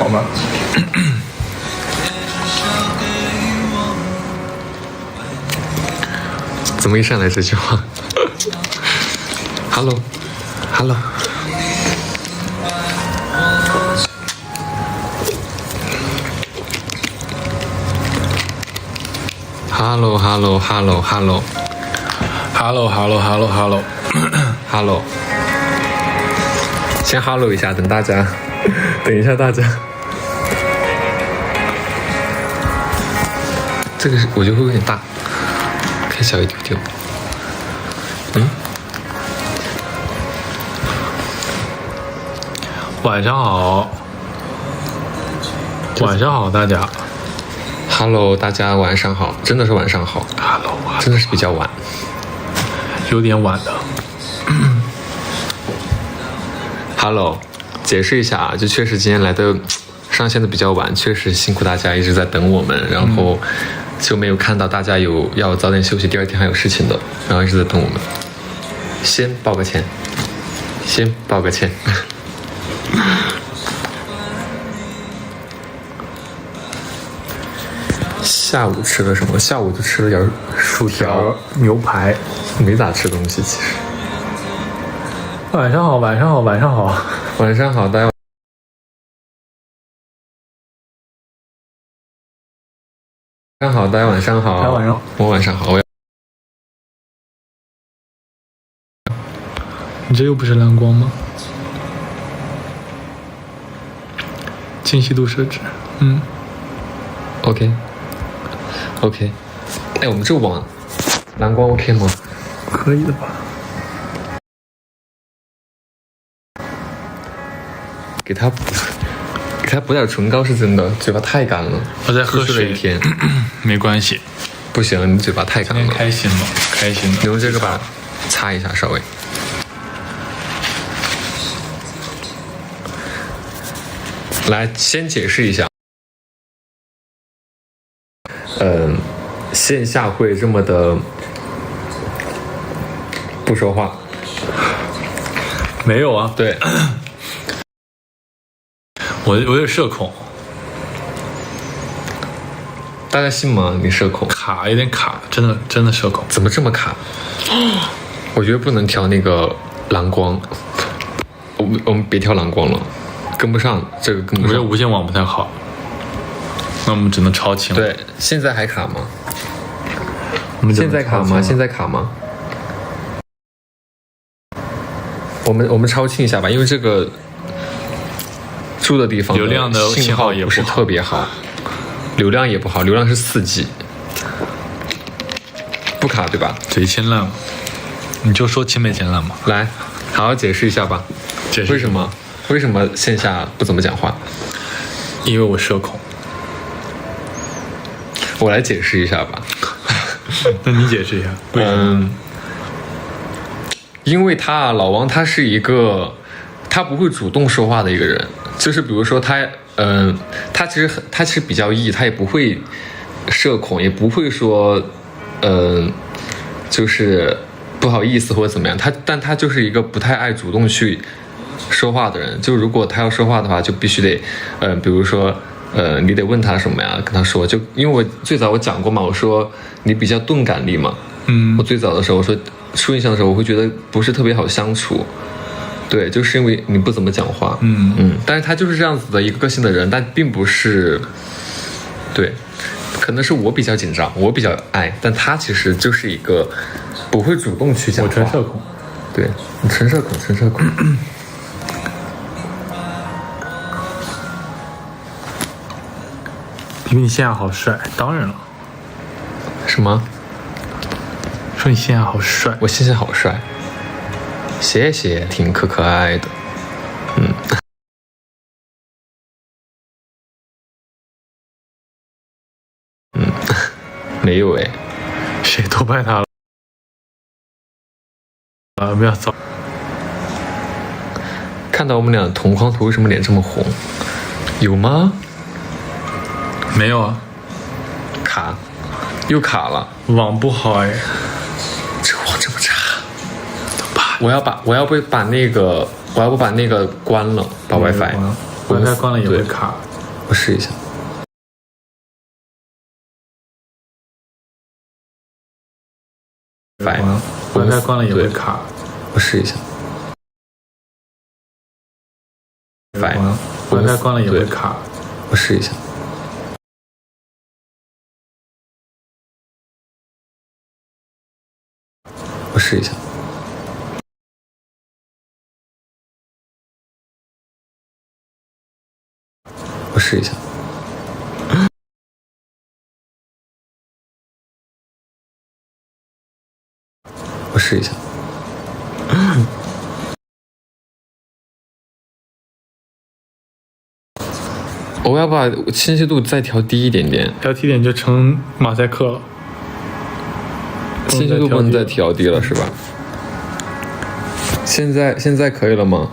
好吗？怎么一上来这句话？Hello， Hello， 先 Hello 一下，等一下大家。这个我觉得会有点大，开小一丢丢。晚上好，大家。Hello， 大家晚上好，真的是晚上好。Hello， 真的是比较晚，有点晚的。Hello， 解释一下啊，就确实今天来的上线的比较晚，确实辛苦大家一直在等我们，然后就没有看到大家有要早点休息，第二天还有事情的，然后一直在等我们。先道个歉。下午吃了什么？下午就吃了点薯条、牛排，没咋吃东西其实。晚上好，晚上好，大家。晚上好，大家晚上好。我晚上好。你这又不是蓝光吗？清晰度设置OK， 哎，我们这个网蓝光 OK 吗？可以的吧。给他补点唇膏是真的，嘴巴太干了。我在喝水一天，没关系。不行，你嘴巴太干了。开心了。你用这个把擦一下，稍微。来，先解释一下。线下会这么的不说话？没有啊。对。我有社恐。大家信吗？你社恐？有点卡，真的社恐。怎么这么卡？我觉得不能调那个蓝光。我们别调蓝光了，跟不上这个跟不上。我觉得无线网不太好，那我们只能超清。对，现在还卡吗？现在卡吗？我们超清一下吧，因为这个住的地方流量的信号也不是特别好，流量也不好，流量是4G， 不卡对吧？贼清烂了，你就说清没清烂嘛。来，好好解释一下吧。为什么线下不怎么讲话？因为我社恐。我来解释一下吧。那你解释一下。因为老王他是一个他不会主动说话的一个人，就是比如说他其实比较 E， 他也不会社恐，也不会说就是不好意思或者怎么样，但他就是一个不太爱主动去说话的人。就如果他要说话的话，就必须得比如说你得问他什么呀，跟他说。就因为我最早我讲过嘛，我说你比较钝感力嘛。我最早的时候我说初印象的时候，我会觉得不是特别好相处。对，就是因为你不怎么讲话。但是他就是这样子的一个个性的人，但并不是对，可能是我比较紧张，我比较爱，但他其实就是一个不会主动去讲话。我纯社恐。对，你纯社恐。因为你现在好帅，当然了。什么？说你现在好帅？我现在好帅，谢谢，挺可爱的。没有哎，谁偷拍他了？不要走。看到我们俩同框图，为什么脸这么红？有吗？没有啊，又卡了，网不好哎。这网这么差，怎么办？我要不把那个关了，把 WiFi 关了也会卡。我试一下。WiFi 关了也会卡。我试一下。WiFi 关了也会卡。我试一下。我试一下。我试一下。我试一下。我要把清晰度再调低一点点，调低点就成马赛克了。清晰度不能再调低了是吧？现在可以了吗？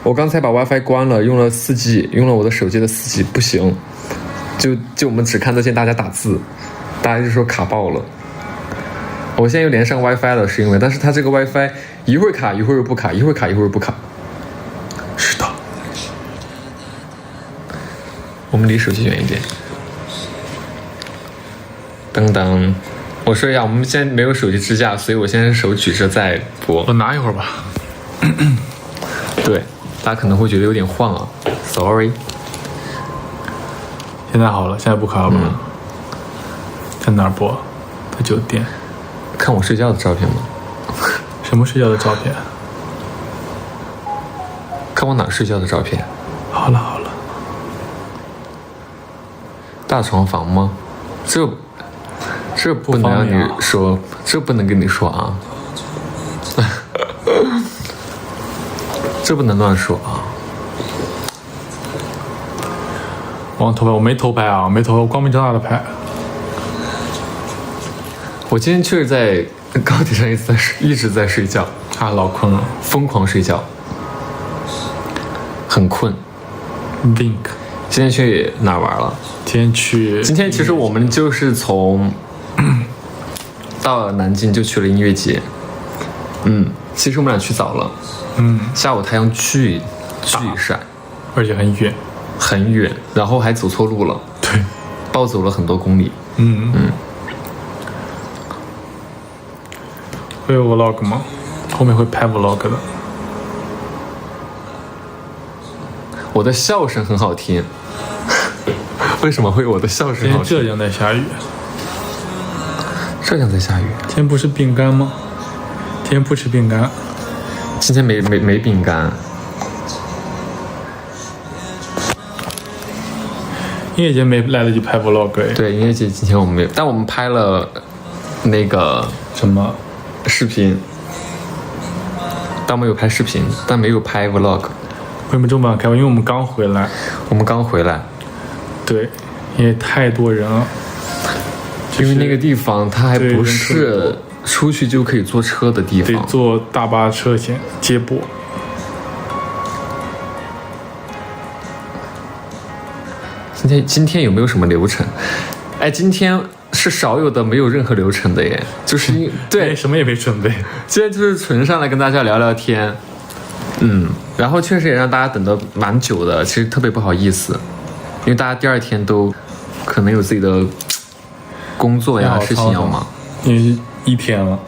我刚才把 WiFi 关了，用了4G， 用了我的手机的4G， 不行，就我们只看得见大家打字，大家就说卡爆了。我现在又连上 WiFi 了，是因为，但是它这个 WiFi 一会儿卡，一会儿又不卡，一会儿卡，一会儿不卡。是的。我们离手机远一点。噔噔，我说呀，我们现在没有手机支架，所以我现在手举着在播。我拿一会儿吧。对，大家可能会觉得有点晃啊 ，sorry。现在好了，现在不卡了吧？在哪儿播？在酒店。看我睡觉的照片吗？什么睡觉的照片？看我哪睡觉的照片？好了好了。大床房吗？这不能让你说，这不能跟你说啊。这不能乱说啊。我偷拍，我没偷拍啊，没偷拍，我光明正大的拍。我今天确实在高铁上一直在睡觉啊，老困了，疯狂睡觉，很困。Wink。今天去哪儿玩了？今天其实我们就是从到了南京就去了音乐节。其实我们俩去早了。下午太阳巨晒，而且很远，很远，然后还走错路了。对，暴走了很多公里。会有 vlog 吗？后面会拍 vlog 的。我的笑声很好听。为什么会有我的笑声好听？今天浙江在下雨。浙江在下雨。今天不是饼干吗？今天不吃饼干。今天没饼干。音乐节没来得及拍 vlog。对，音乐节今天我们没有，但我们拍了那个什么视频。但我们有拍视频，但没有拍 vlog。为什么这么晚开？因为我们刚回来。对，因为太多人了。因为那个地方它还不是出去就可以坐车的地方，得坐大巴车先接驳。今天有没有什么流程？哎，今天是少有的没有任何流程的耶，就是对什么也没准备，今天就是纯上来跟大家聊聊天。然后确实也让大家等得蛮久的，其实特别不好意思，因为大家第二天都可能有自己的工作呀事情要忙。因为1天了。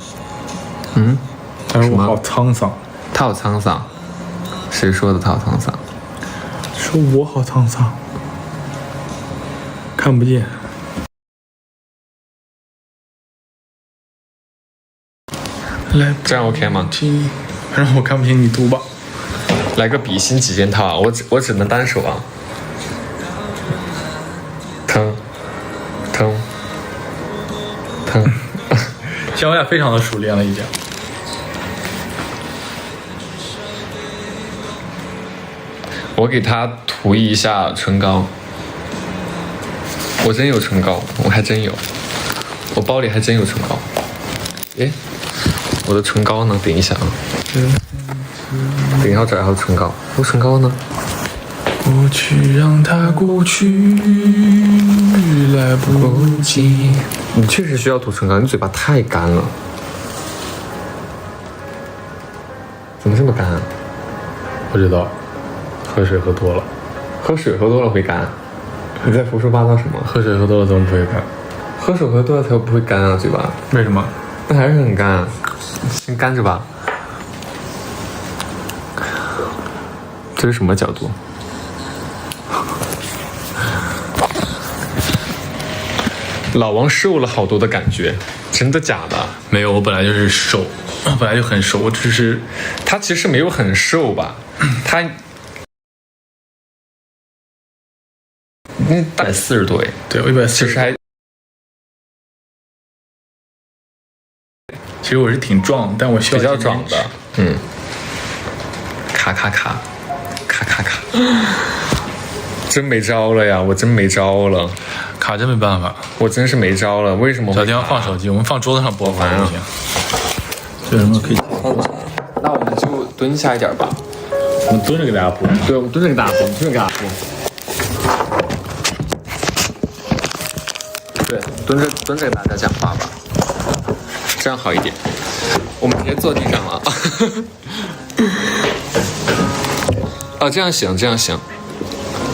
他说我好沧桑。他好沧桑？谁说的他好沧桑？说我好沧桑。看不见。来，这样 OK 吗？让我看不清你读吧。来个比心几件套啊！我只能单手啊。疼。小雅非常的熟练了，已经。我给他涂一下唇膏。我真有唇膏，我还真有，我包里还真有唇膏。诶，我的唇膏呢？等一下啊。等一下，我找一下唇膏。我唇膏呢？过去让它过去，来不及。你确实需要涂唇膏，你嘴巴太干了。怎么这么干啊？不知道，喝水喝多了。喝水喝多了会干？你在胡说八道什么？喝水喝多了怎么不会干？喝水喝多了才不会干啊，嘴巴。为什么？那还是很干啊，先干着吧。这是什么角度？老王瘦了好多的感觉，真的假的？没有，我本来就是瘦，本来就很瘦，我只是他其实没有很瘦吧？他140多哎，对我140，其实还其实我是挺壮，但我需要比较壮的坚持。嗯，咔咔咔，咔咔咔，真没招了呀！我真没招了，卡真没办法，我真是没招了。为什么会卡？小地方放手机，我们放桌子上播放就行。有什么可以？那我们就蹲下一点吧。我们蹲着给大家播。对，我们蹲着给大家播，我们蹲着给大家播。对，蹲着给大家讲话吧，这样好一点。我们直接坐地上了。哦，这样行，这样行。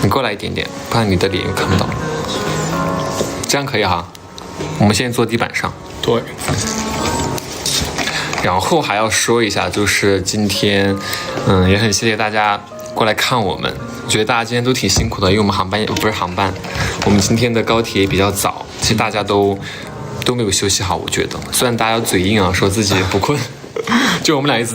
你过来一点点，不然你的脸又看不到。这样可以哈。我们现在坐地板上。对。然后还要说一下，就是今天，也很谢谢大家过来看我们。我觉得大家今天都挺辛苦的，因为我们我们今天的高铁也比较早，其实大家都没有休息好。我觉得，虽然大家嘴硬啊，说自己不困，就我们俩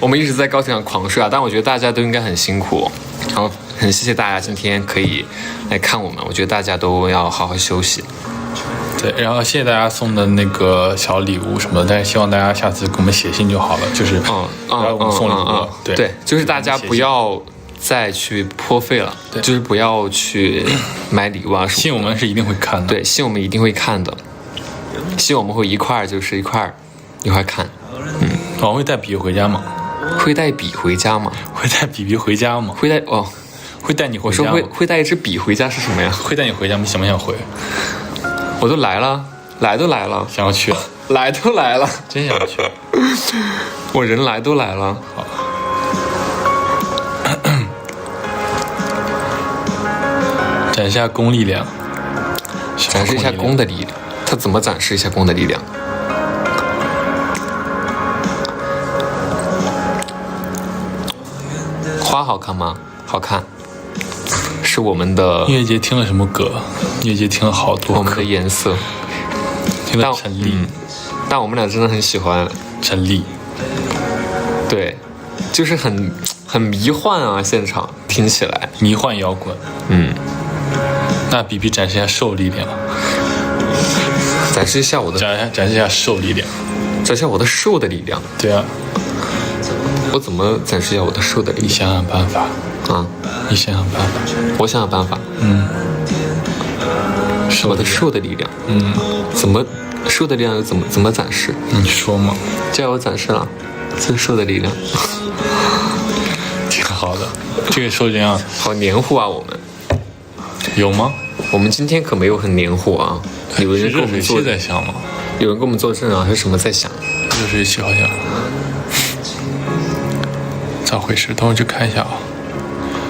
我们一直在高铁上狂睡啊，但我觉得大家都应该很辛苦。然后很谢谢大家今天可以来看我们，我觉得大家都要好好休息。对，然后谢谢大家送的那个小礼物什么的，但是希望大家下次给我们写信就好了，就是不要给我们送礼物。对，就是大家不要再去破费了，就是不要去买礼物啊什么的。信我们是一定会看的，对，信我们一定会看的，信我们会一块儿看。我会带笔回家吗？会带笔回家吗？会带笔回家吗？会带你回家吗？我说会带一支笔回家是什么呀？会带你回家吗？想不想回？我都来了，来都来了，想要去，来都来了，真想去。我人来都来了。好，展示一下公力量，展示一下公的力量。他怎么展示一下公的力量？花好看吗？好看。是我们的音乐节听了什么歌？音乐节听了好多歌。我们的颜色，听了陈粒，但我们俩真的很喜欢陈粒。对，就是很迷幻啊，现场听起来迷幻摇滚。那比展示一下瘦力量，展示一下我的展示一下瘦力量，展示一下我的瘦的力量。对啊，我怎么展示一下我的瘦的力量？你想想办法啊！你想想办法，我想想办法。我的瘦的力量。怎么瘦的力量又怎么展示？你说嘛？就要我展示了，最瘦的力量。挺好的，这个瘦力量好黏糊啊！我们有吗？我们今天可没有很黏糊啊！有人跟我们做在想吗？有人跟我们作证啊？还是什么在想？热水器好像咋回事？等我去看一下啊。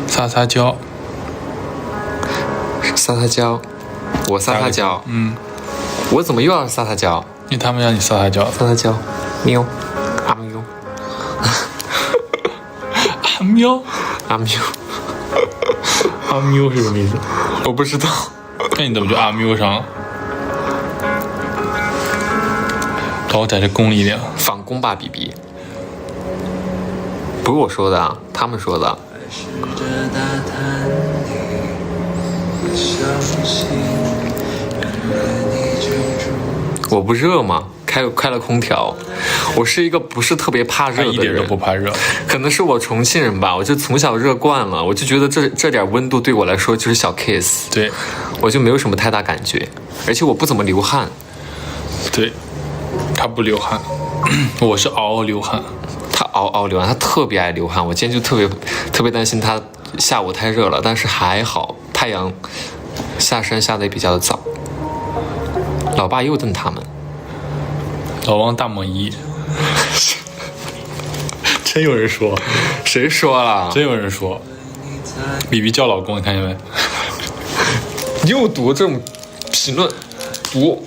撒娇，撒娇，我撒娇。我怎么又要撒娇？因为他们让你撒娇。撒娇，喵，阿喵，阿喵，阿喵，阿喵是什么意思？我不知道。那你怎么就阿喵上了？找我展示功力量，反攻吧，比比。不是我说的啊，他们说的。我不热吗？开了空调。我是一个不是特别怕热的人，一点都不怕热。可能是我重庆人吧，我就从小热惯了，我就觉得这点温度对我来说就是小 case。对，我就没有什么太大感觉，而且我不怎么流汗。对，他不流汗，我是嗷嗷流汗。他嗷嗷流汗，他特别爱流汗。我今天就特别担心他下午太热了，但是还好太阳下山下的也比较早。老爸又瞪他们。老王大猛一。真有人说？谁说了？真有人说。比比叫老公，你看见没？又读这种评论，读。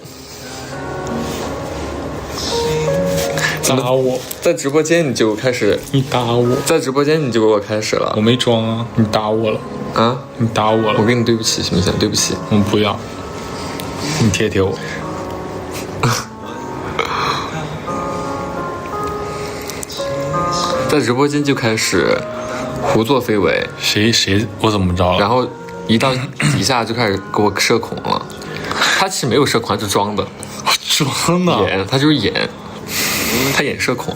打我！在直播间你就开始，你打我！在直播间你就给我开始了。我没装啊，你打我了啊！你打我了！我跟你对不起，行不行？对不起。我不要。你贴贴我。在直播间就开始胡作非为。谁？我怎么着了？然后一到底下就开始给我社恐了。他其实没有社恐，他是装的。装的？演，他就是演。他演社恐，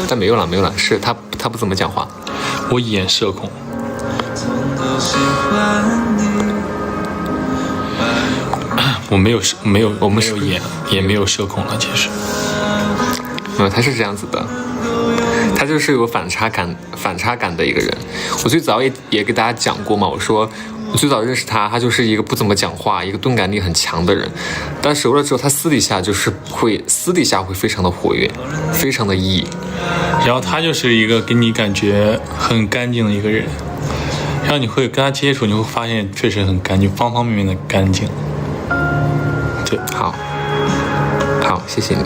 但没有了，是他不怎么讲话。我演社恐。我没有，我没有演，也没有社恐了。其实，他是这样子的，他就是有反差感的一个人。我最早也给大家讲过嘛，我说我最早认识他就是一个不怎么讲话，一个钝感力很强的人。但熟了之后，他私底下会非常的活跃，非常的 E。然后他就是一个给你感觉很干净的一个人，然后你会跟他接触，你会发现确实很干净，方方面面的干净。对，好，谢谢你。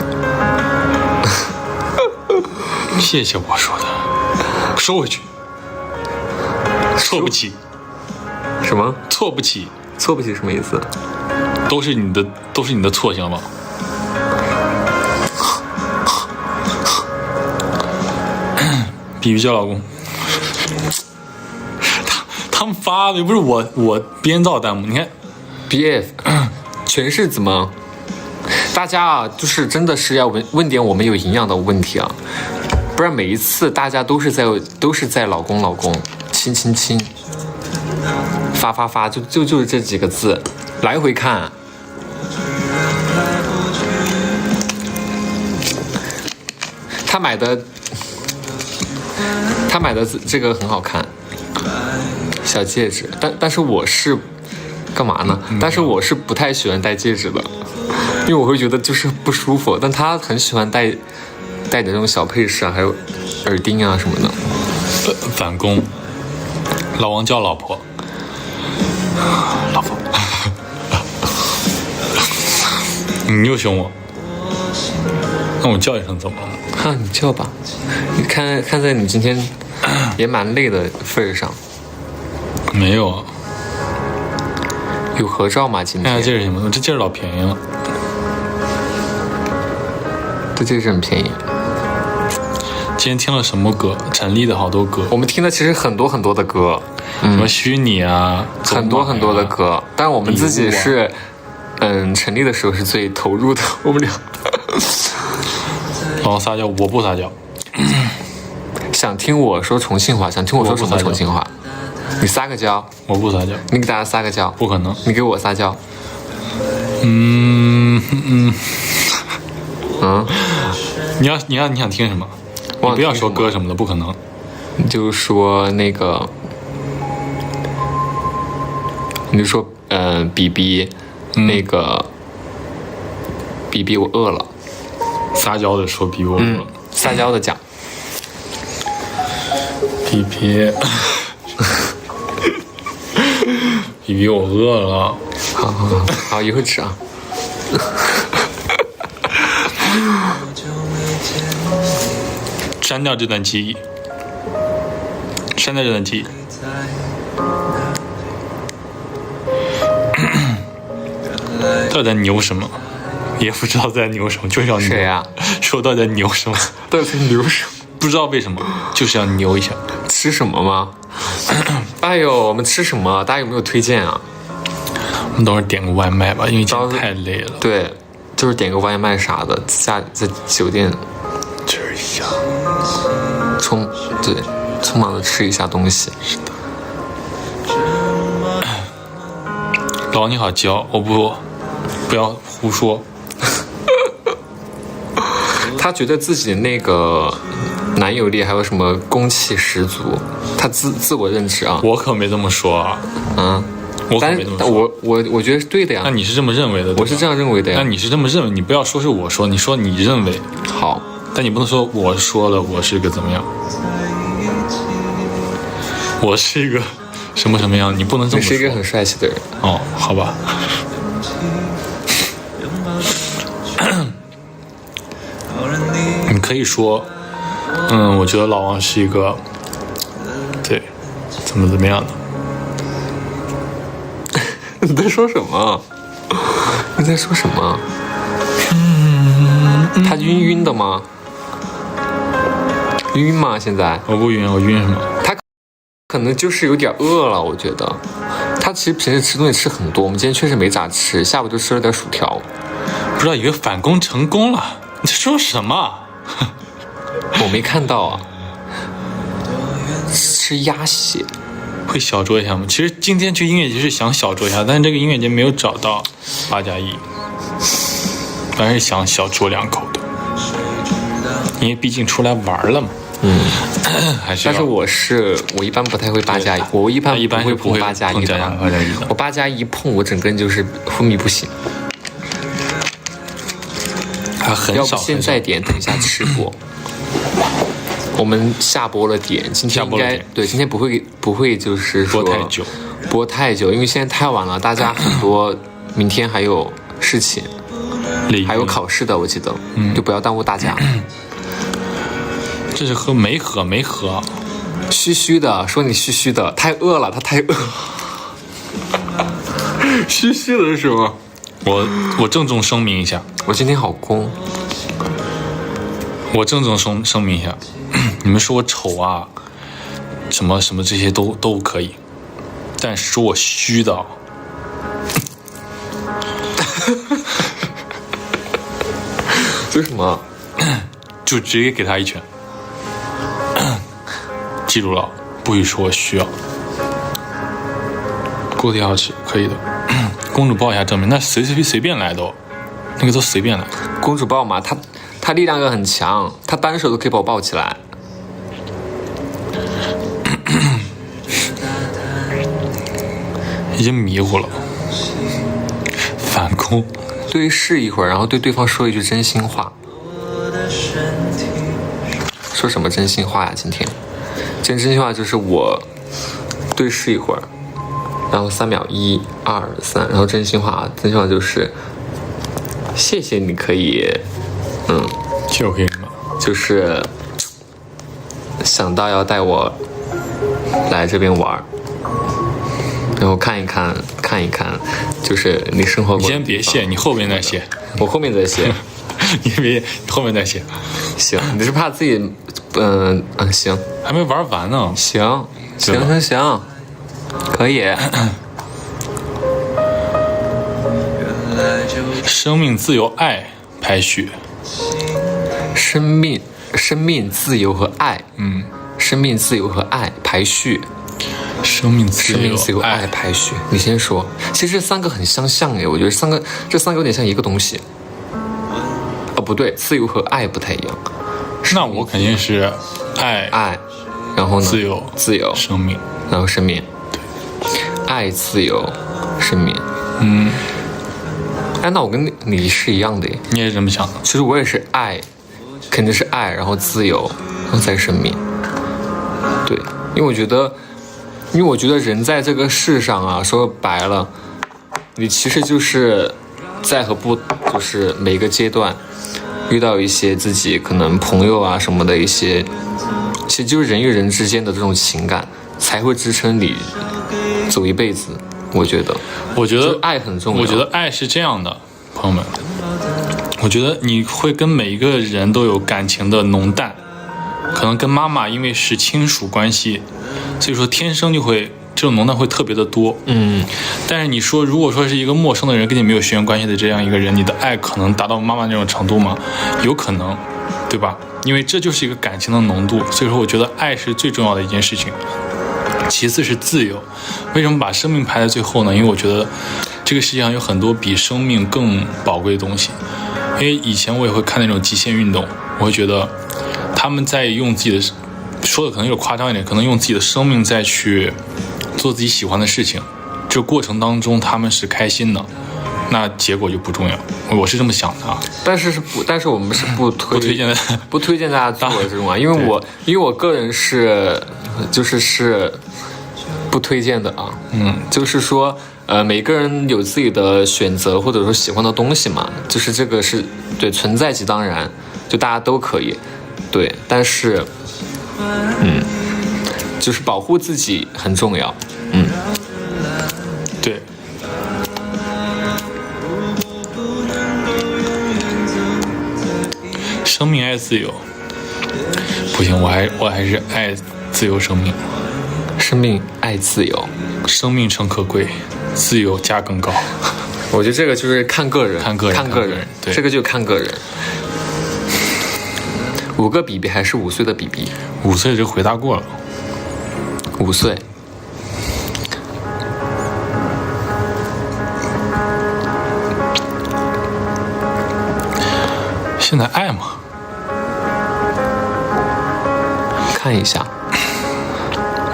谢谢我说的，收回去。错不起。什么？错不起？错不起什么意思？都是你的错，行了吧？比叫老公。他们发的又不是我编造弹幕，你看 ，BF 全是怎么？大家啊，就是真的是要问点我们有营养的问题啊，不然每一次大家都是在老公亲发，就是这几个字，来回看。他买的这个很好看，小戒指，但是我是干嘛呢？但是我是不太喜欢戴戒指的，因为我会觉得就是不舒服。但他很喜欢戴点这种小配饰啊，还有耳钉啊什么的。反攻，老王叫老婆，你又凶我，那我叫一声怎么了？哈，你叫吧。你看在你今天也蛮累的份上。没有啊。有合照吗？今天？看下戒指什么的，这戒指老便宜了。这戒指很便宜。今天听了什么歌？陈粒的好多歌。我们听的其实很多的歌，什么虚拟啊，很多的歌。但我们自己是，成立的时候是最投入的，我们俩。老王撒娇，我不撒娇。想听我说重庆话？想听我说什么重庆话？你撒个娇。我不撒娇。你给大家撒个娇。不可能。你给我撒娇。你想听什么？你不要说歌什么的，不可能。你就说那个，你就说比比，那个比比我饿了。撒娇的说比我饿了。撒娇的讲。比比我饿了。好，一会儿吃啊。删掉这段记忆。到底在牛什么？也不知道在牛什么，就是要牛。谁呀？说到底在牛什么？到底在牛什么？不知道为什么，就是要牛一下。吃什么吗？哎呦，我们吃什么？大家有没有推荐啊？我们等会儿点个外卖吧，因为今天太累了。对，就是点个外卖啥的，在酒店吃一下，匆忙的吃一下东西。是的。老王你好娇，我不要胡说。他觉得自己那个男友力还有什么攻气十足，他自我认知啊。我可没这么说啊。我可没这么说。我觉得是对的呀。那你是这么认为的？我是这样认为的呀。那你是这么认为？你不要说是我说，你说你认为。好，但你不能说我说了我是个怎么样。我是一个什么样，你不能这么说。你是一个很帅气的人。哦，好吧。你可以说，我觉得老王是一个，对，怎么样的。你在说什么？你在说什么？他晕的吗？晕吗？现在？我不晕，我晕什么？他可能就是有点饿了，我觉得。他其实平时吃东西吃很多，我们今天确实没咋吃，下午就吃了点薯条。不知道以为反攻成功了，你在说什么？我没看到啊。吃鸭血。会小酌一下吗？其实今天去音乐节是想小酌一下，但是这个音乐节没有找到8+1，但是想小酌2口的，因为毕竟出来玩了嘛。还是。但是我一般不太会8+1，我一般不会碰8+1的。我8+1碰，我整个人就是昏迷不醒。很少。要不现在点，等一下吃播。我们下播了点，今天应该对，今天不会就是说播太久，因为现在太晚了，大家很多明天还有事情，还有考试的，我记得，就不要耽误大家。这是没喝，虚虚的，说你虚虚的，太饿了，他太饿。虚虚的是什么？我郑重声明一下，我今天好空。我郑重声明一下。你们说我丑啊，什么这些都可以，但是说我虚的，为什么？就直接给他一拳。记住了，不许说我虚啊。锅底好吃，可以的。公主抱一下正面，那随便来都，那个都随便来。公主抱嘛，她力量又很强，她单手都可以把我抱起来。已经迷糊了，反攻，对视一会儿，然后对对方说一句真心话。说什么真心话呀？今天真心话就是我对视一会儿，然后3秒，1、2、3，然后真心话就是谢谢你可以，就可以吗？就是想到要带我来这边玩。然后看一看，就是你生活过。你先别谢，你后面再谢。我后面再谢。你别后面再谢。行，你是怕自己，行。还没玩完呢。行，可以。生命、自由、爱，排序。生命、自由和爱。生命、自由和爱，排序。生命、自由、爱，排序。你先说。其实这3个很相像诶，我觉得这3个有点像一个东西。不对，自由和爱不太一样。那我肯定是爱，然后呢？自由，生命，然后生命。对，爱、自由、生命。那我跟你是一样的耶。你也是这么想的？其实我也是爱，肯定是爱，然后自由，然后再生命。对，因为我觉得人在这个世上啊，说白了，你其实就是在就是每个阶段遇到一些自己可能朋友啊什么的一些，其实就是人与人之间的这种情感，才会支撑你走一辈子。我觉得爱很重要。我觉得爱是这样的，朋友们，我觉得你会跟每一个人都有感情的浓淡，可能跟妈妈因为是亲属关系，所以说天生就会这种浓淡会特别的多。但是你说如果说是一个陌生的人，跟你没有血缘关系的这样一个人，你的爱可能达到妈妈那种程度吗？有可能，对吧？因为这就是一个感情的浓度，所以说我觉得爱是最重要的一件事情。其次是自由。为什么把生命排在最后呢？因为我觉得这个世界上有很多比生命更宝贵的东西。因为以前我也会看那种极限运动，我会觉得他们在用自己的，说的可能有点夸张一点，可能用自己的生命再去做自己喜欢的事情，这个过程当中他们是开心的，那结果就不重要。我是这么想的啊。但是我们是不推荐大家做这种啊，因为我个人是不推荐的啊。就是说，每个人有自己的选择或者说喜欢的东西嘛，就是这个是对存在即当然，就大家都可以，对，但是，就是保护自己很重要，对。生命爱自由，不行，我还是爱自由生命。生命爱自由，生命诚可贵，自由价更高。我觉得这个就是看个人，看个人，对，这个就看个人。5个比比还是5岁的比比？5岁就回答过了。5岁。现在爱吗？看一下，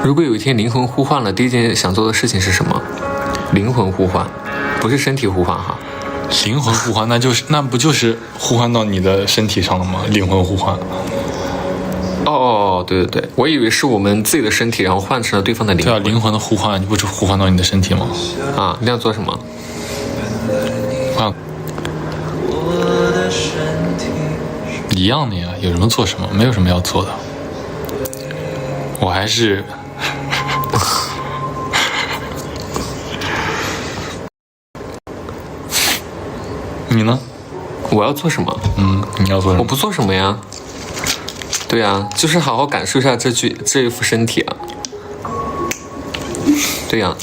如果有一天灵魂互换了，第一件想做的事情是什么？灵魂互换，不是身体互换哈。灵魂互换，那不就是互换到你的身体上了吗？灵魂互换。对，我以为是我们自己的身体，然后换成了对方的灵魂。对啊，灵魂的互换，你不是互换到你的身体吗？啊，你要做什么？一样的呀，有什么做什么，没有什么要做的。我还是你呢？我要做什么？你要做什么？我不做什么呀。对啊，就是好好感受一下这一副身体啊。对呀。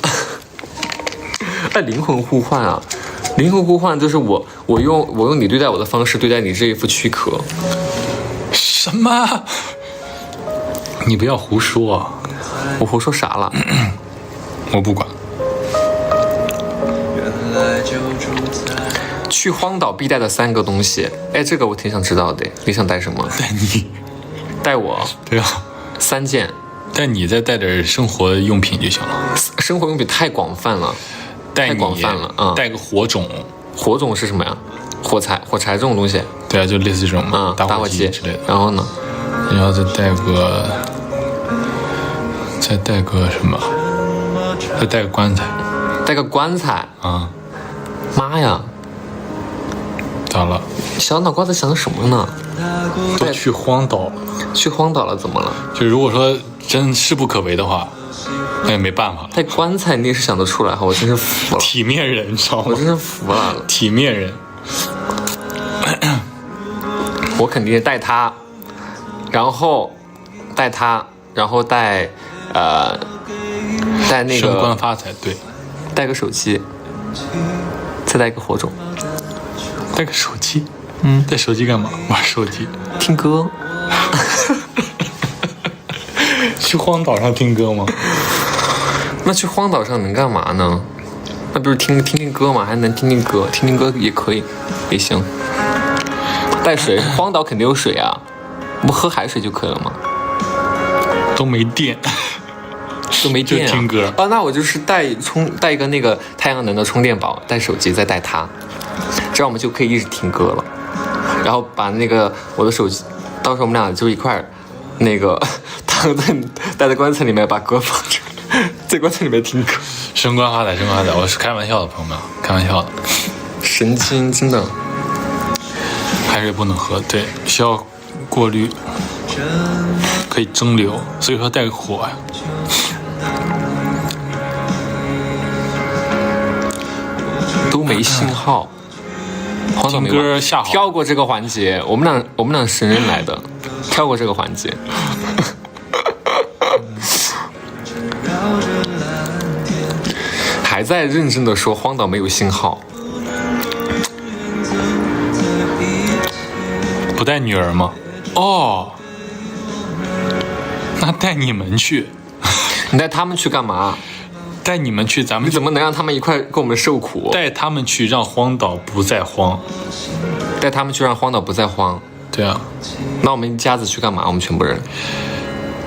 灵魂互换啊，灵魂互换就是我用你对待我的方式对待你这一副躯壳。什么？你不要胡说啊！我胡说啥了？我不管。去荒岛必带的3个东西，哎，这个我挺想知道的。你想带什么？带你？带我？对啊，3件。带你再带点生活用品就行了。生活用品太广泛了，太广泛了。带个火种。火种是什么呀？火柴这种东西。对啊，就类似这种嘛，打火机之类的。然后呢？然后再带个什么？再带个棺材。带个棺材啊！妈呀！咋了？小脑瓜子想的什么呢？都去荒岛了。去荒岛了怎么了？就如果说真势不可为的话，那也没办法。带棺材你也是想得出来哈，我真是服了。体面人，你知道吗？我真是服了。体面人。我肯定带它，然后带那个升官发财，对，带个手机，再带一个火种，带个手机，带手机干嘛？玩手机，听歌。去荒岛上听歌吗？那去荒岛上能干嘛呢？那不是听歌吗？还能听歌，听歌也可以，也行。带水，荒岛肯定有水啊，不喝海水就可以了吗？都没电。都没电啊！就听歌啊，那我就是带一个那个太阳能的充电宝，带手机再带它，这样我们就可以一直听歌了。然后把那个我的手机，到时候我们俩就一块儿那个躺在带在棺材里面，把歌放着，在棺材里面听歌。升官发财，升官发财！我是开玩笑的，朋友们，开玩笑的。神经，真的。海水不能喝，对，需要过滤，可以蒸馏，所以说带个火呀。都没信号，听歌下好，跳过这个环节，我们俩神人来的，跳过这个环节。还在认真的说荒岛没有信号，不带女儿吗？哦，那带你们去。你带他们去干嘛？带你们去，咱们你怎么能让他们一块跟我们受苦？带他们去，让荒岛不再荒。带他们去，让荒岛不再荒。对啊。那我们一家子去干嘛？我们全部人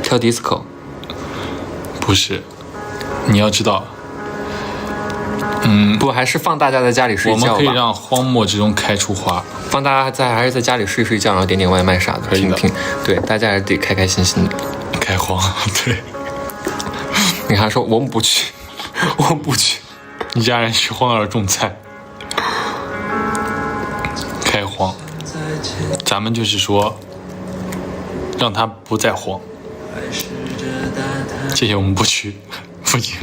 跳 disco？ 不是，你要知道，不，还是放大家在家里睡觉吧。我们可以让荒漠之中开出花。放大家还是在家里睡觉，然后点外卖啥的，听。对，大家还是得开开心心的。开荒，对。你还说我们不去，我们不去。你家人去荒岛种菜，开荒，咱们就是说让他不再荒。这些我们不去，不行。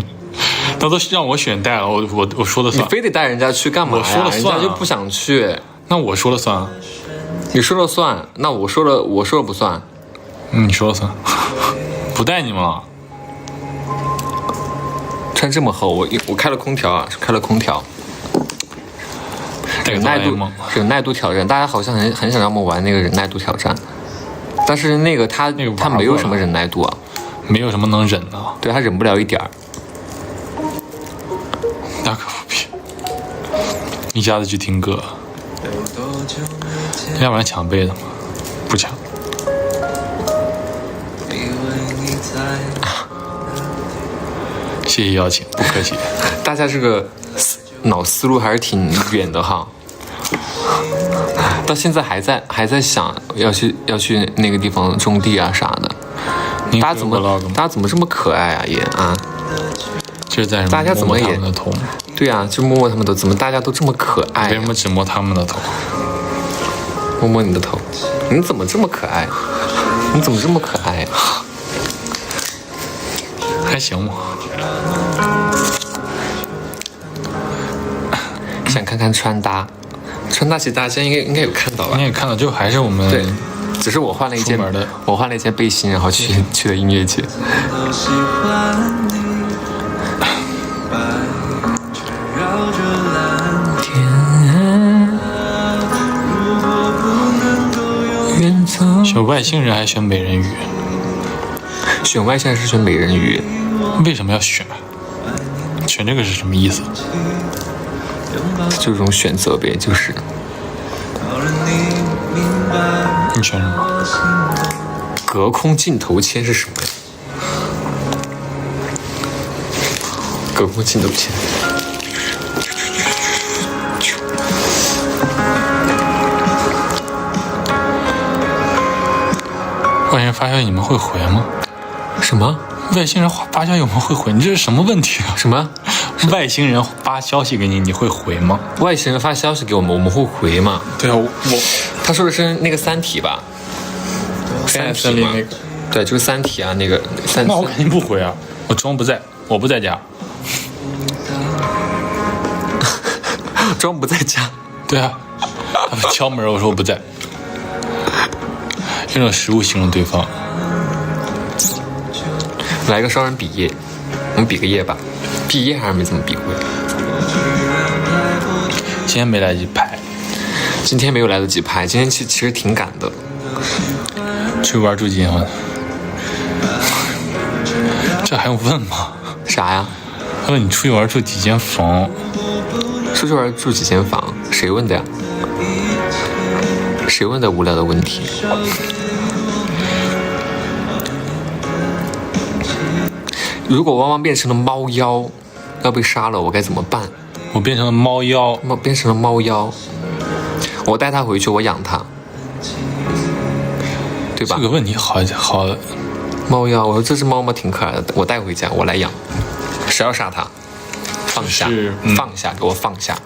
那都让我选带了，我说了算。你非得带人家去干嘛呀？我说了算、啊，人家就不想去。那我说了算啊。你说了算，那我说了不算。你说了算，不带你们了。穿这么厚，我开了空调啊，开了空调。忍耐度挑战，大家好像很想让我们玩那个忍耐度挑战，但是那个他没有什么忍耐度啊，没有什么能忍的。对，他忍不了一点儿。那可不必，一下子去听歌，要不然抢杯的嘛，不抢。谢谢邀请，不客气。大家这个脑思路还是挺远的哈，到现在还在想要去那个地方种地啊啥的。大家怎么这么可爱啊也啊？就是在大家怎么也摸他们的头？对啊，就摸摸他们的头，怎么大家都这么可爱、啊？为什么只摸他们的头？摸摸你的头，你怎么这么可爱？你怎么这么可爱？还行吧。想看看穿搭，其实大家应该有看到吧？应该有看到，就还是我们对，只是我换了一件背心，然后去的音乐节。选外星人还选美人鱼？选外星人是选美人鱼，为什么要选？选这个是什么意思？就这种选择呗，就是。你选什么？隔空镜头签是什么呀？隔空镜头签。外星人发消息你们会回吗？什么？外星人发消息我们会回？你这是什么问题啊？什么？外星人发消息给你，你会回吗？外星人发消息给我们会回吗？对啊，他说的是那个《三体》吧？三体那个，对，就是《三体》啊，那个三。那我肯定不回啊，我装不在，我不在家。装不在家？对啊，他们敲门，我说我不在。用这种食物形容对方。来个双人比耶，我们比个耶吧。比耶还是没怎么比过。今天没来得及拍。今天没有来得及拍，今天其实挺赶的。出去玩住几间房？这还用问吗？啥呀？他问你出去玩住几间房？出去玩住几间房？谁问的呀？谁问的无聊的问题？如果汪汪变成了猫妖，要被杀了，我该怎么办？我变成了猫妖，变成了猫妖，我带它回去，我养它，对吧？这个问题好。猫妖，我说这只猫挺可爱的，我带回家，我来养。谁要杀它？放下，放下，给我放下。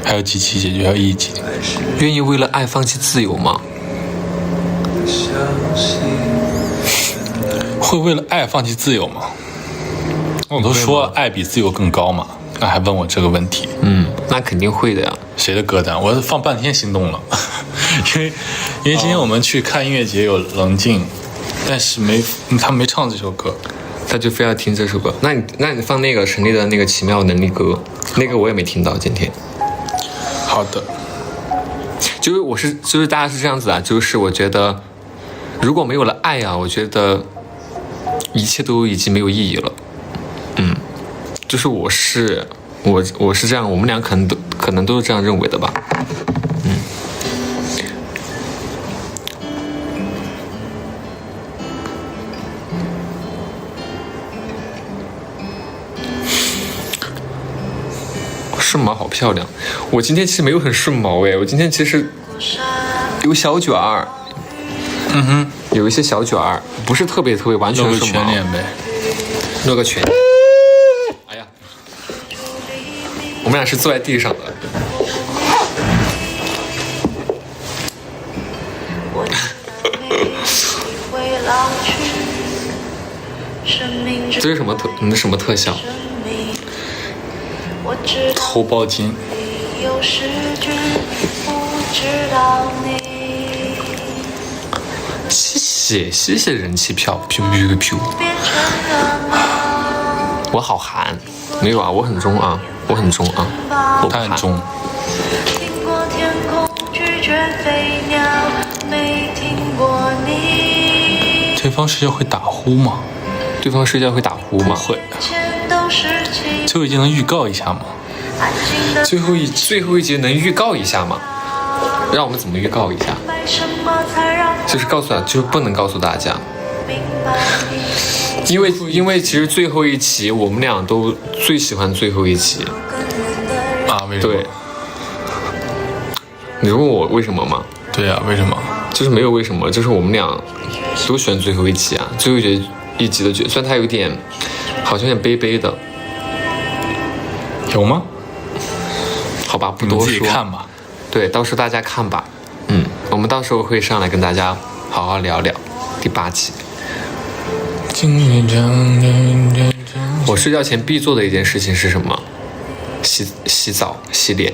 还有几期解决？要1集。愿意为了爱放弃自由吗？会为了爱放弃自由吗？我都说爱比自由更高嘛，那还问我这个问题？那肯定会的呀。谁的歌单？我放半天心动了，因为今天我们去看音乐节有棱镜，但是他没唱这首歌。他就非要听这首歌，那你放那个陈粒的那个奇妙能力歌，那个我也没听到今天。好的，就是大家是这样子啊，就是我觉得如果没有了爱啊，我觉得一切都已经没有意义了。就是我是这样，我们俩可能都是这样认为的吧。顺毛好漂亮。我今天其实没有很顺毛哎，我今天其实有小卷儿，有一些小卷儿，不是特别完全露个顺毛。全脸呗。露个全。哎呀，我们俩是坐在地上的。这是什么你的什么特效？头包筋。谢谢人气票，我好寒，没有啊，我很中啊，我很中啊，他很中。对方睡觉会打呼吗？对方睡觉会打呼吗？会。最后一集能预告一下吗？最后一集能预告一下吗？让我们怎么预告一下？就是就是不能告诉大家，因为其实最后一集我们俩都最喜欢最后一集啊？为什么？对，你问我为什么吗？对啊，为什么？就是没有为什么，就是我们俩都选最后一集啊，最后一集的角色，虽然他有点好像有点悲悲的，有吗？好吧，不多说，自己看吧。对，到时候大家看吧。我们到时候会上来跟大家好好聊聊第8集。我睡觉前必做的一件事情是什么？洗澡、洗脸。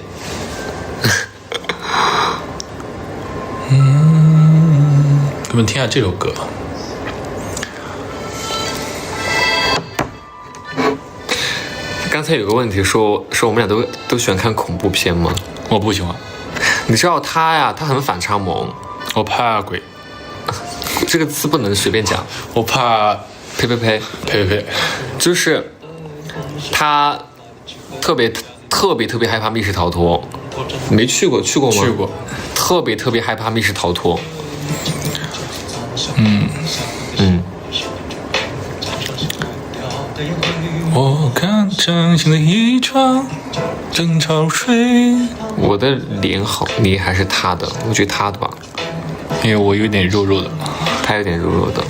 我们听下这首歌。刚才有个问题说我们俩都喜欢看恐怖片吗？我不喜欢。你知道他呀，他很反差萌。我怕鬼。这个字不能随便讲。我怕呸，就是他特别害怕密室逃脱。没去过吗？去过。特别害怕密室逃脱。我看掌心的一床正潮水。我的脸好，你还是他的？我觉得他的吧，因为我有点肉肉的，他有点肉肉的。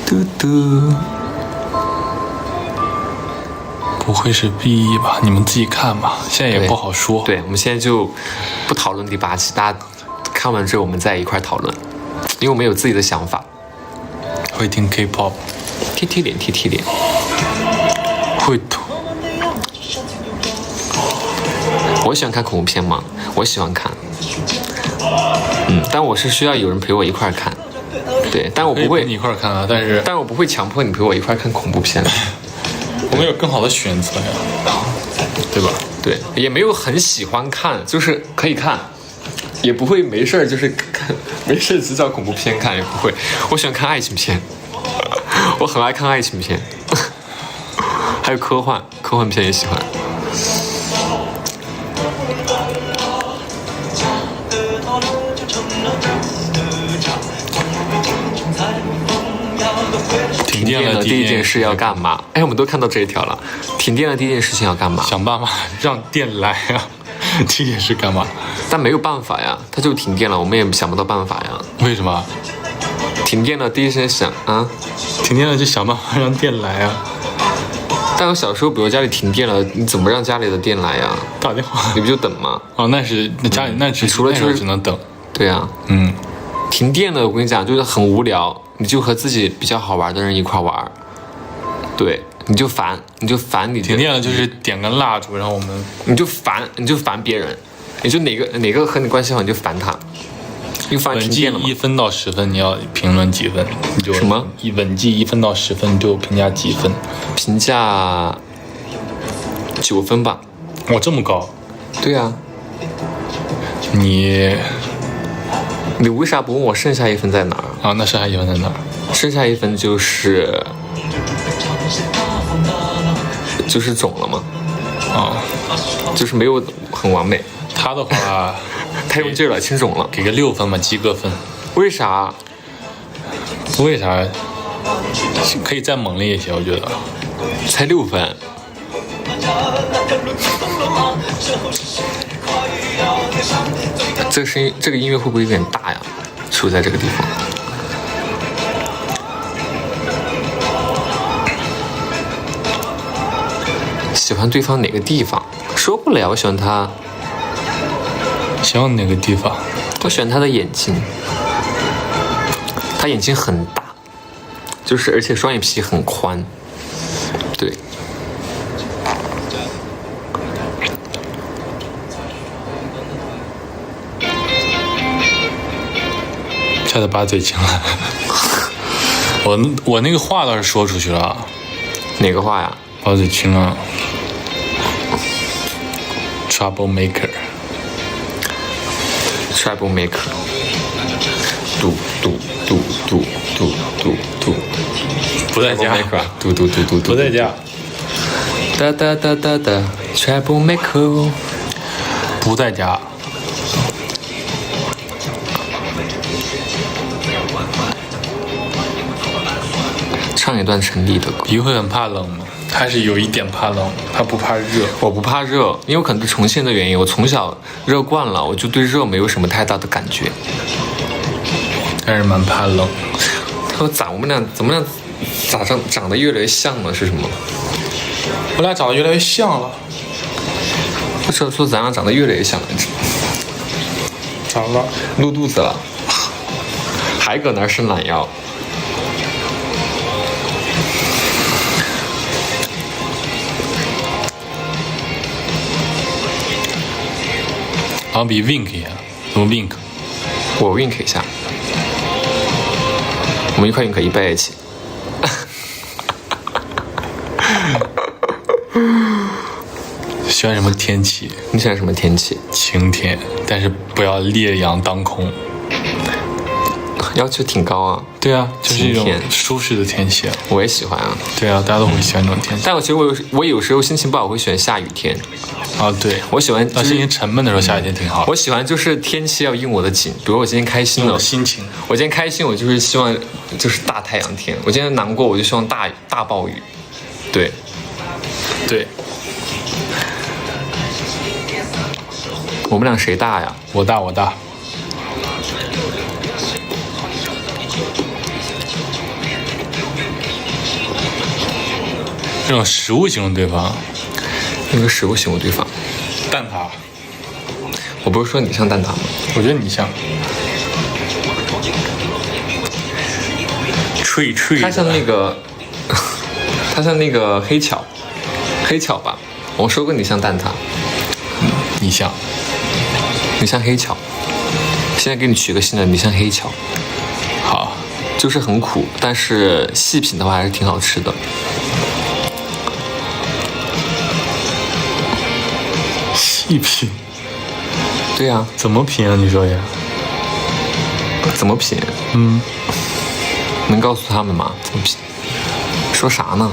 嘟嘟，不会是 BE 吧？你们自己看吧，现在也不好说。对，我们现在就不讨论第8期，大家看完之后我们再一块讨论，因为我们有自己的想法。会听 K-pop， 踢脸。会吐。我喜欢看恐怖片吗？我喜欢看。但我是需要有人陪我一块看。对，但我不会跟你一块看啊，但我不会强迫你陪我一块看恐怖片。我们有更好的选择呀，对吧？对，也没有很喜欢看，就是可以看，也不会没事就是看，没事就叫恐怖片看，也不会。我喜欢看爱情片，我很爱看爱情片，还有科幻片也喜欢。停电了，第一件事要干嘛？哎，我们都看到这一条了。停电了，第一件事情要干嘛？想办法让电来啊！这件事干嘛？但没有办法呀，它就停电了，我们也想不到办法呀。为什么？停电了，第一时间停电了就想办法让电来啊！但我小时候，比如家里停电了，你怎么让家里的电来呀？打电话，你不就等吗？哦，那家里除了就是只能等。对呀，停电了，我跟你讲，就是很无聊，你就和自己比较好玩的人一块玩，对，你就烦你。停电了就是点根蜡烛，然后你就烦别人，你就哪个和你关系好你就烦他。稳计1分到10分，你要评论几分？你就什么？稳计1分到10分，你就评价几分？评价9分吧。哇，这么高？对呀。你为啥不问我剩下1分在哪儿啊？那剩下1分在哪儿？剩下1分就是肿了吗？就是没有很完美。他的话。太用劲了，清肿了，给个6分吧，及格分。为啥？为啥？可以再猛烈一些，我觉得。才6分。这个音乐会不会有点大呀？出在这个地方。喜欢对方哪个地方？说不了，我喜欢他。喜欢哪个地方？我喜欢他的眼睛，他眼睛很大，就是而且双眼皮很宽，对。差点把嘴亲了。我那个话倒是说出去了。哪个话呀？把嘴亲了。Trouble maker。Trouble maker。嘟嘟嘟嘟嘟嘟嘟。不在家。嘟嘟嘟嘟嘟。不在家。哒哒哒哒哒。Trouble maker。不在家。唱一段陈粒的歌。你会很怕冷吗？他是有一点怕冷，他不怕热。我不怕热，因为我可能是重庆的原因，我从小热惯了，我就对热没有什么太大的感觉。但是蛮怕冷。他说我们俩咋长得越来越像了？是什么？我俩长得越来越像了。说咱俩长得越来越像了。咋了？露肚子了，还搁那儿伸懒腰。好像比 wink 一样，怎么 wink？ 我 wink 一下，我们一块 wink 一在一起。喜欢什么天气？你喜欢什么天气？晴天，但是不要烈阳当空。要求挺高啊。对啊，就是一种舒适的天气。我也喜欢啊。对啊，大家都会喜欢这种天气。但我其实我有时候心情不好会选下雨天。啊，对，我喜欢。心情沉闷的时候，下雨天挺好。我喜欢就是天气要应我的景，比如我今天开心了，心情。我今天开心，我就是希望就是大太阳天；我今天难过，我就希望大暴雨。对，对。我们俩谁大呀？我大。这种食物形容对方，用个食物形容对方。蛋挞。我不是说你像蛋挞吗？我觉得你像。脆。他像那个黑巧吧？我说过你像蛋挞。你像黑巧。现在给你取个新的，你像黑巧。好。就是很苦，但是细品的话还是挺好吃的。细品？对呀。怎么品啊？你说呀？怎么品？能告诉他们吗？怎么品？说啥呢？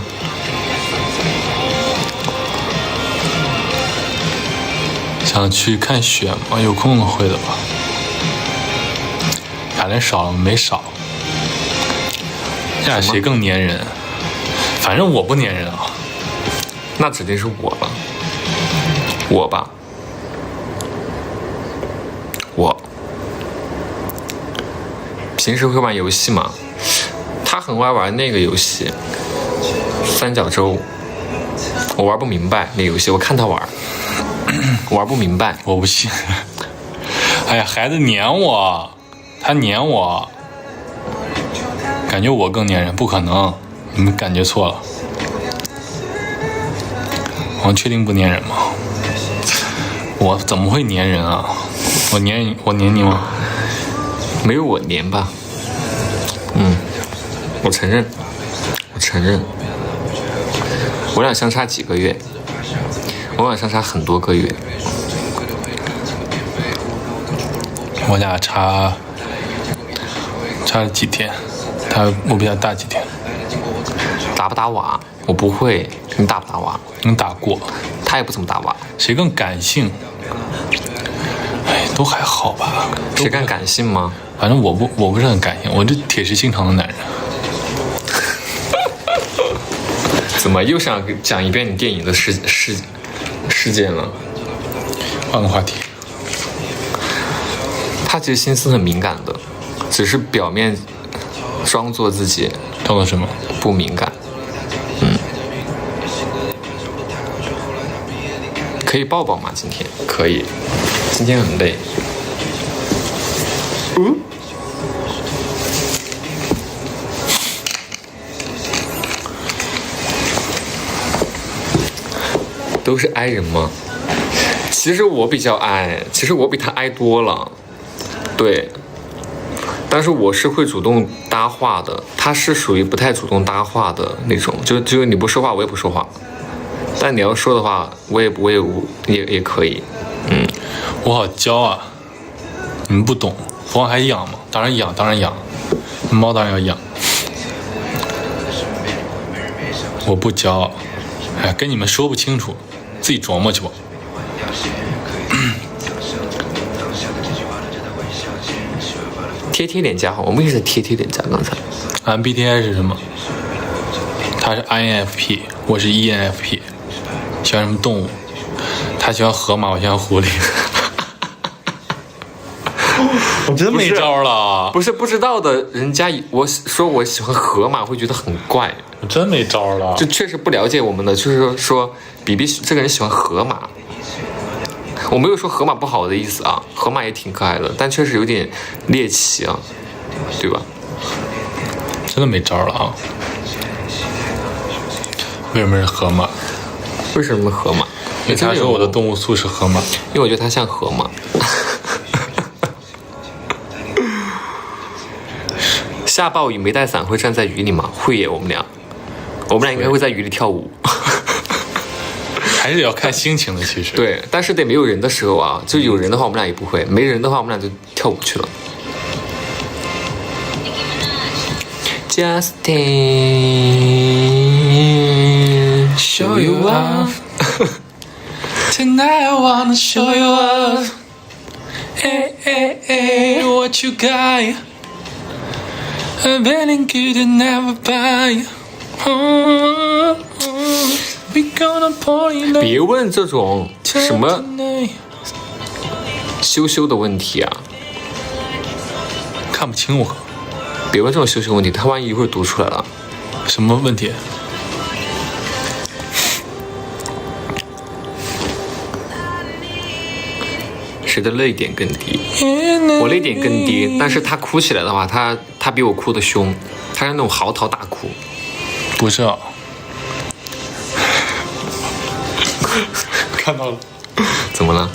想去看雪吗？有空了会的吧。俩人少了没少。俩谁更粘人？反正我不粘人啊。那指定是我吧。我吧。我。平时会玩游戏吗？他很爱玩那个游戏。三角洲。我玩不明白那游戏，我看他玩。我玩不明白。我不信。哎呀，孩子粘我，他粘我。感觉我更粘人，不可能，你们感觉错了。我确定不粘人吗？我怎么会粘人啊？我粘你吗？没有我粘吧。我承认。我俩相差几个月？我俩相差很多个月。我俩差了几天？我比他大几天。打不打瓦？我不会。你打不打瓦？能打过。他也不怎么打瓦。谁更感性？哎，都还好吧。谁更感性吗？反正我不是很感性，我这铁石心肠的男人。怎么又想讲一遍你电影的事件了？换个话题。他其实心思很敏感的，只是表面装作自己装作什么？不敏感。可以抱抱吗？今天可以，今天很累。都是 I 人吗？其实我比较 I， 其实我比他 I 多了。对，但是我是会主动搭话的，他是属于不太主动搭话的那种，就你不说话，我也不说话。但你要说的话，我也可以。我好娇啊！你们不懂，凤凰还养吗？当然养，当然养。猫当然要养。我不骄傲，哎，跟你们说不清楚，自己琢磨去吧。贴脸颊好，我们一直在贴脸颊。刚才 MBTI 是什么？他是 INFP， 我是 ENFP。喜欢什么动物？他喜欢河马，我喜欢狐狸。我真没招了。不是不知道的人家，我说我喜欢河马会觉得很怪。我真没招了。就确实不了解我们的，就是说比比这个人喜欢河马。我没有说河马不好的意思啊，河马也挺可爱的，但确实有点猎奇啊，对吧？真的没招了啊！为什么是河马？为什么河马？因为他说我的动物素是河马。因为我觉得他像河马。下暴雨没带伞会站在雨里吗？会耶，我们俩应该会在雨里跳舞。还是要看心情的，其实。对，但是得没有人的时候啊，就有人的话我们俩也不会，没人的话我们俩就跳舞去了。Justin, show you off. Tonight I wanna show you off. Hey, hey, hey, what you got? A feeling good and never buy. We gonna party. 别问这种什么羞的问题啊！看不清我。别问这种羞问题，他万一一会儿读出来了。什么问题？谁的泪点更低？我泪点更低，但是他哭起来的话，他比我哭的凶，他是那种嚎啕大哭。不是啊。看到了。怎么了？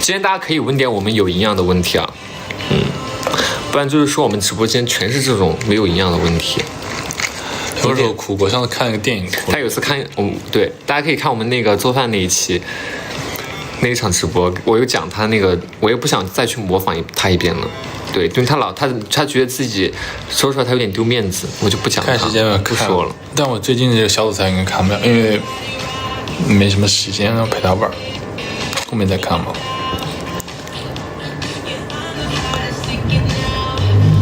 今天大家可以问点我们有营养的问题啊，不然就是说我们直播间全是这种没有营养的问题。有时候哭过，上次看那个电影哭。他有次看，对，大家可以看我们那个做饭那一期，那一场直播，我有讲他那个，我也不想再去模仿他一遍了。对，因为他觉得自己说出来他有点丢面子，我就不讲他。看时间了，不说了。但我最近这个小组赛应该看不了，因为没什么时间要陪他玩，后面再看吧。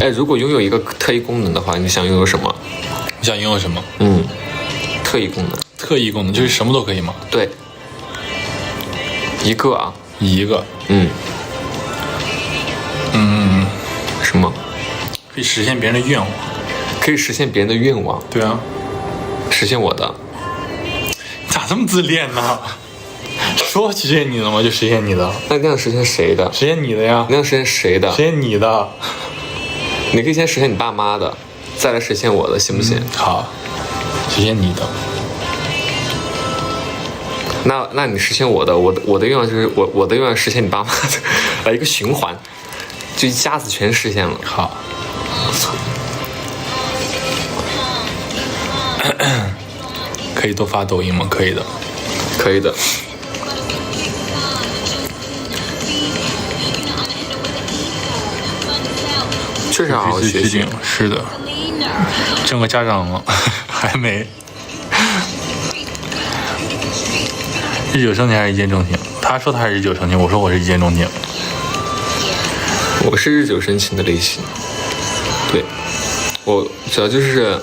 哎，如果拥有一个特异功能的话，你想拥有什么？你想拥有什么？特异功能。特异功能就是什么都可以吗？对，一个啊，一个。什么？可以实现别人的愿望。可以实现别人的愿望。对啊。实现我的。咋这么自恋呢？说实现你的吗？就实现你的。那你想实现谁的？实现你的呀。你想实现谁的？实现你的。你可以先实现你爸妈的，再来实现我的，行不行？好，实现你的。那你实现我的，我的愿望就是我的愿望实现你爸妈的，一个循环，就一家子全实现了。好。可以多发抖音吗？可以的。可以的。确实好好学习。是的。挣个家长了，还没。日久生情还是一见钟情？他说他是日久生情，我说我是一见钟情。我是日久生情的类型。对。我主要就是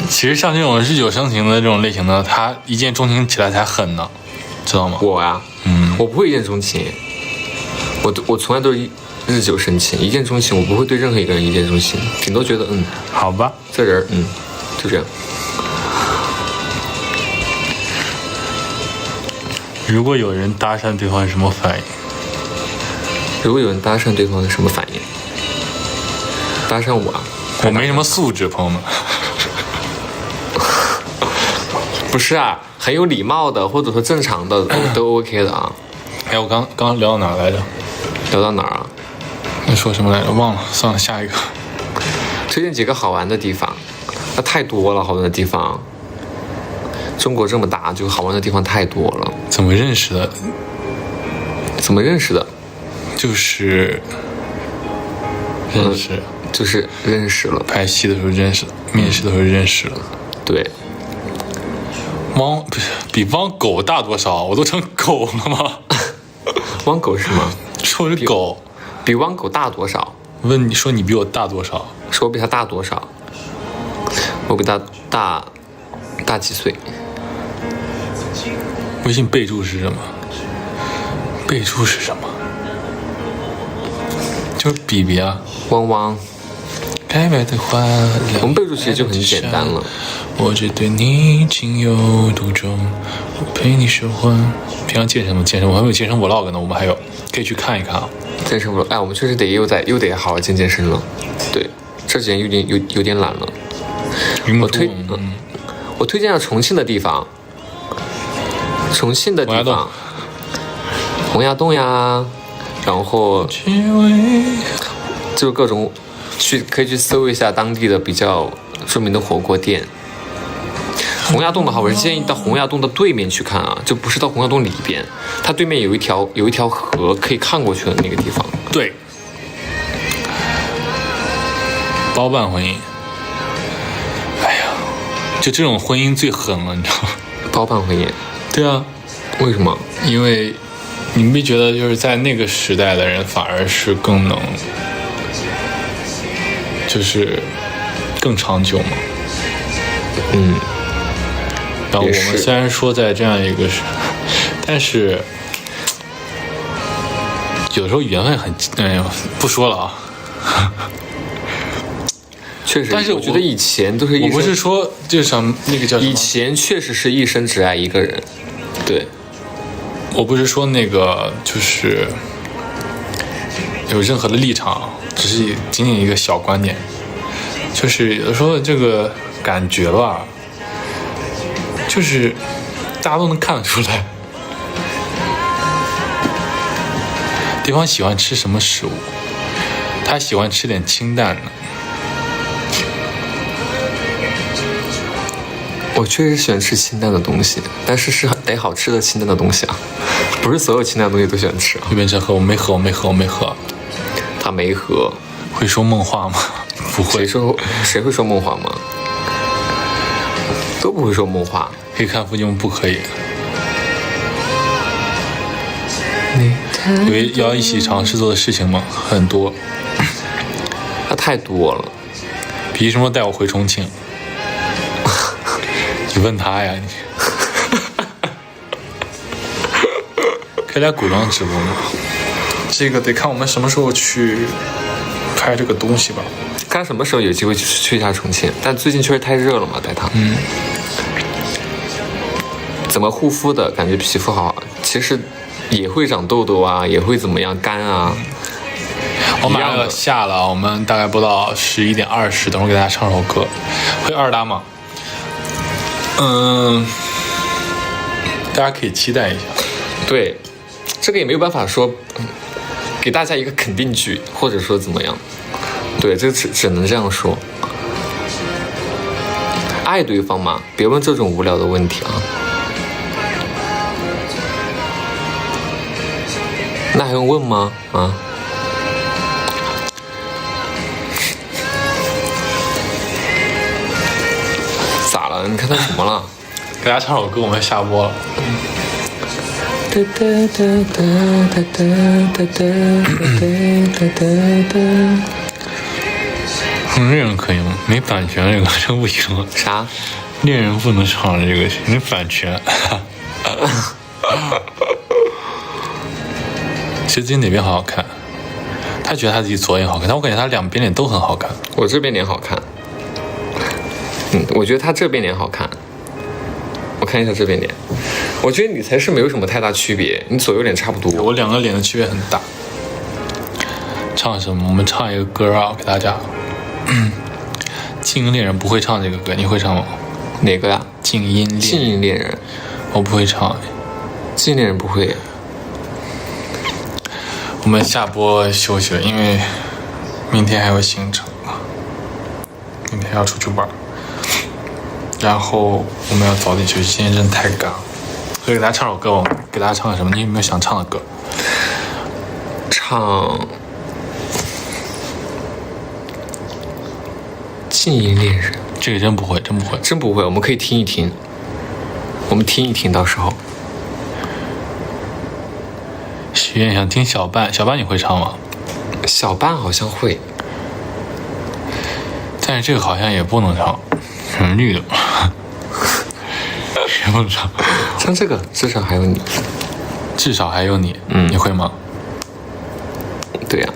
其实像这种日久生情的这种类型的，他一见钟情起来才狠呢，知道吗？我呀，我不会一见钟情，我从来都是日久生情，一见钟情，我不会对任何一个人一见钟情，顶多觉得好吧，这人就这样。如果有人搭讪对方是什么反应？如果有人搭讪对方是什么反应？搭讪我啊？我没什么素质，朋友们。不是啊，很有礼貌的，或者说正常的都 OK 的啊。哎，我刚聊到哪来着？聊到哪儿啊？你说什么来着？忘了，算了，下一个。推荐几个好玩的地方，那太多了，好玩的地方。中国这么大，就好玩的地方太多了。怎么认识的？怎么认识的？就是认识，就是认识了。拍戏的时候认识的，面试的时候认识了。对。不是比汪狗大多少？我都成狗了吗？汪狗是吗？说我是狗。比汪狗大多少？问你说你比我大多少？说我比他大多少？我比他大几岁？微信备注是什么？备注是什么？就是比比啊，汪汪。该白的花，我们备注其实就很简单了。我只对你情有独钟，我陪你说话。平常健身吗？健身，我还没有健身 vlog 呢，我们还有可以去看一看啊。健身 vlog，我们确实又得好好健身了。对，这几年有点懒了。我推荐了重庆的地方。洪崖洞呀，然后就是各种可以去搜一下当地的比较著名的火锅店。洪崖洞的话，我是建议到洪崖洞的对面去看啊，就不是到洪崖洞里边，它对面有一条河可以看过去的那个地方。对，包办婚姻。哎呀，就这种婚姻最狠了，你知道吗？包办婚姻。对啊，为什么？因为你没觉得就是在那个时代的人反而是更能，就是更长久嘛？然后我们虽然说在这样一个但是有的时候缘分很，不说了啊。确实，但是我觉得以前都是我不是说就像那个叫什么，以前确实是一生只爱一个人。对，我不是说那个就是有任何的立场，只是仅仅一个小观点，就是有的时候这个感觉吧，就是大家都能看得出来，对方喜欢吃什么食物，他喜欢吃点清淡的。我确实喜欢吃清淡的东西，但是是得好吃的清淡的东西啊，不是所有清淡的东西都喜欢吃啊。就变成喝，我没喝。他没喝。会说梦话吗？不会。谁会说梦话吗？都不会说梦话。可以看附近不可以。因为要一起尝试做的事情嘛，很多。那太多了。比什么带我回重庆？你问他呀，你可以来古装直播吗？这个得看我们什么时候去拍这个东西吧。看什么时候有机会去一下重庆，但最近确实太热了嘛，带他。怎么护肤的？感觉皮肤好，其实也会长痘痘啊，也会怎么样干啊。我马上要下了，我们大概播到11点20，等会儿给大家唱首歌。会二搭吗？大家可以期待一下。对，这个也没有办法说给大家一个肯定句，或者说怎么样。对，这只能这样说。爱对方嘛，别问这种无聊的问题啊。那还用问吗？啊？咋了？你看他什么了？给大家唱首歌，我们下播了。恋人可以吗？没版权这个真不行。啥？恋人不能唱这个，没版权。其实自己哪边好看？他觉得他自己左眼好看，但我感觉他两边脸都很好看。我这边脸好看。我觉得他这边脸好看。我看一下这边脸，我觉得你才是没有什么太大区别，你左右脸差不多。我两个脸的区别很大。唱什么？我们唱一个歌啊，给大家。静音恋人不会唱这个歌，你会唱吗？哪个呀？静音恋人。静音恋人，我不会唱。静音恋人不会。我们下播休息了，因为明天还有行程，明天要出去玩，然后我们要早点休息，今天真的太赶了。所以给大家唱首歌吧，给大家唱个什么？你有没有想唱的歌？唱静音恋人，这个真不会，真不会，真不会。我们可以听一听，我们听一听，到时候。许愿想听小半，小半你会唱吗？小半好像会，但是这个好像也不能唱，很绿的，也不能唱。唱这个至少还有你，至少还有你，你会吗？对呀，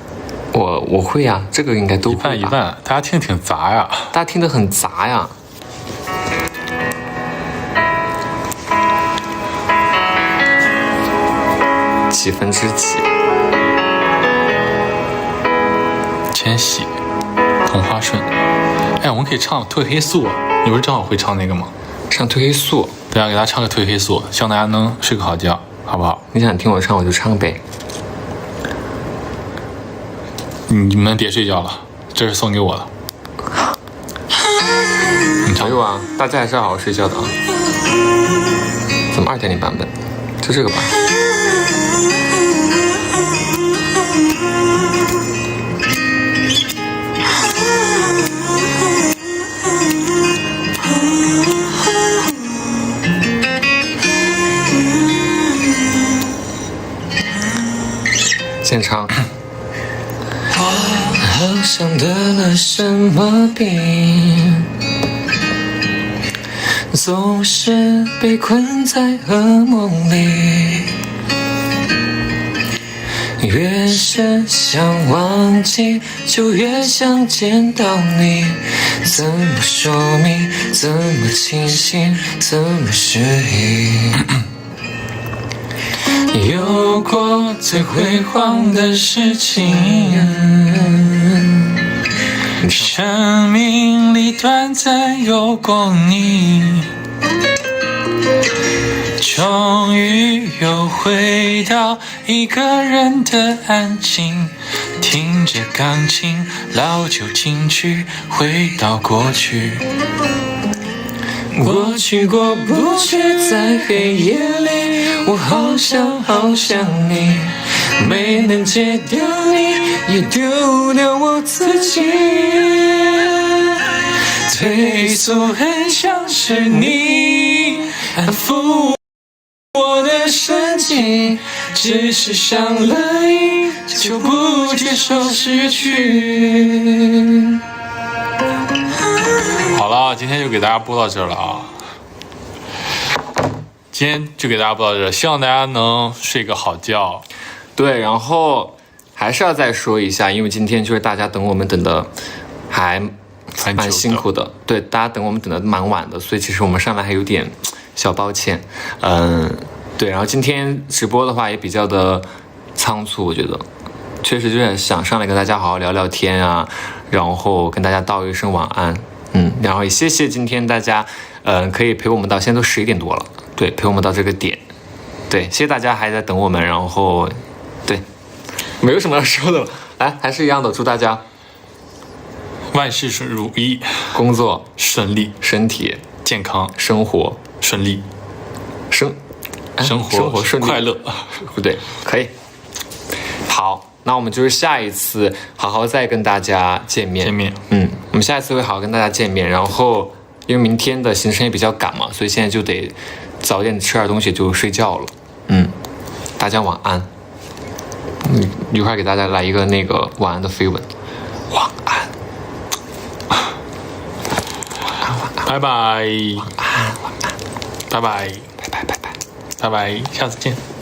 我会呀，这个应该都会吧。一半一半，大家听得挺杂呀。大家听得很杂呀。几分之几？千玺，同花顺。哎，我们可以唱褪黑素，你不是正好会唱那个吗？唱褪黑素。对啊，给大家唱个褪黑素，希望大家能睡个好觉，好不好？你想听我唱我就唱呗。你们别睡觉了，这是送给我的。你唱。没有啊，大家还是要好好睡觉的啊。怎么2.0版本？就这个吧。现场。好像得了什么病，总是被困在噩梦里，越是想忘记就越想见到你，怎么说明，怎么清醒，怎么适应，有过最辉煌的事情，生命里短暂有过你，终于又回到一个人的安静，听着钢琴，老旧金曲，回到过去。过去过不去，在黑夜里，我好想好想你，没能戒掉你，也丢掉我自己。退缩很像是你安抚我的神经，只是上了瘾，就不接受失去。好了，今天就给大家播到这了啊！今天就给大家播到这，希望大家能睡个好觉。对，然后还是要再说一下，因为今天就是大家等我们等的还蛮辛苦的，对，大家等我们等的蛮晚的，所以其实我们上来还有点小抱歉。对，然后今天直播的话也比较的仓促，我觉得确实就是想上来跟大家好好聊聊天啊，然后跟大家道一声晚安。然后也谢谢今天大家，可以陪我们到现在都11点多了，对，陪我们到这个点，对，谢谢大家还在等我们，然后，对，没有什么要说的了，来，还是一样的，祝大家万事如意，工作顺利，身体健康，生活顺利，生活顺利，快乐，对，可以，好。那我们就是下一次好好再跟大家见面。我们下一次会好好跟大家见面。然后因为明天的行程也比较赶嘛，所以现在就得早点吃点东西就睡觉了。大家晚安。一会儿给大家来一个那个晚安的飞吻。晚安。拜拜，拜拜，拜拜拜拜。拜拜，下次见。